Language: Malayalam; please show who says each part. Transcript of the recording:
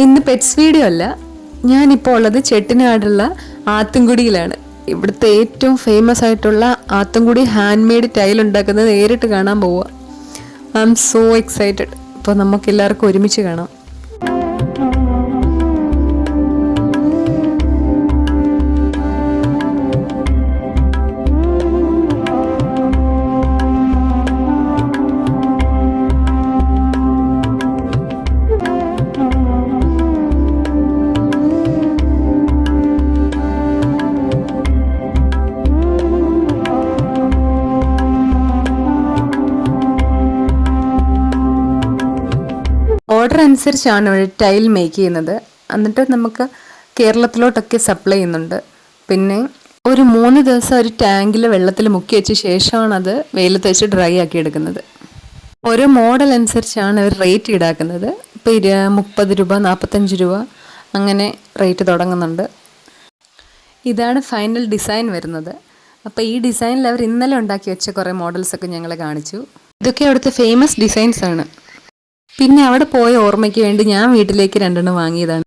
Speaker 1: ഇന്ന് പെറ്റ്സ് വീഡിയോ അല്ല, ഞാനിപ്പോൾ ഉള്ളത് ചെട്ടിനാടുള്ള ആത്തുംകുടിയിലാണ്. ഇവിടുത്തെ ഏറ്റവും ഫേമസ് ആയിട്ടുള്ള ആത്തുംകുടി ഹാൻഡ് മെയ്ഡ് ടൈൽ ഉണ്ടാക്കുന്നത് നേരിട്ട് കാണാൻ പോവുക. I am so excited. അപ്പോൾ നമുക്ക് എല്ലാവർക്കും ഒരുമിച്ച് കാണാം. ഓർഡർ അനുസരിച്ചാണ് ഇവിടെ ടൈൽ മേക്ക് ചെയ്യുന്നത്. എന്നിട്ട് നമുക്ക് കേരളത്തിലോട്ടൊക്കെ സപ്ലൈ ചെയ്യുന്നുണ്ട്. പിന്നെ ഒരു 3 ദിവസം ഒരു ടാങ്കിൽ വെള്ളത്തിൽ മുക്കി വെച്ച ശേഷമാണ് അത് വെയിലത്ത് വെച്ച് ഡ്രൈ ആക്കി എടുക്കുന്നത്. ഓരോ മോഡൽ അനുസരിച്ചാണ് അവർ റേറ്റ് ഈടാക്കുന്നത്. ഇപ്പോൾ 30 രൂപ, 45 രൂപ അങ്ങനെ റേറ്റ് തുടങ്ങുന്നുണ്ട്. ഇതാണ് ഫൈനൽ ഡിസൈൻ വരുന്നത്. അപ്പോൾ ഈ ഡിസൈനിൽ അവർ ഇന്നലെ ഉണ്ടാക്കി വെച്ച കുറേ മോഡൽസൊക്കെ ഞങ്ങളെ കാണിച്ചു. ഇതൊക്കെ അവിടുത്തെ ഫേമസ് ഡിസൈൻസ് ആണ്. പിന്നെ അവിടെ പോയ ഓർമ്മയ്ക്ക് വേണ്ടി ഞാൻ വീട്ടിലേക്ക് 2 വാങ്ങിയതാണ്.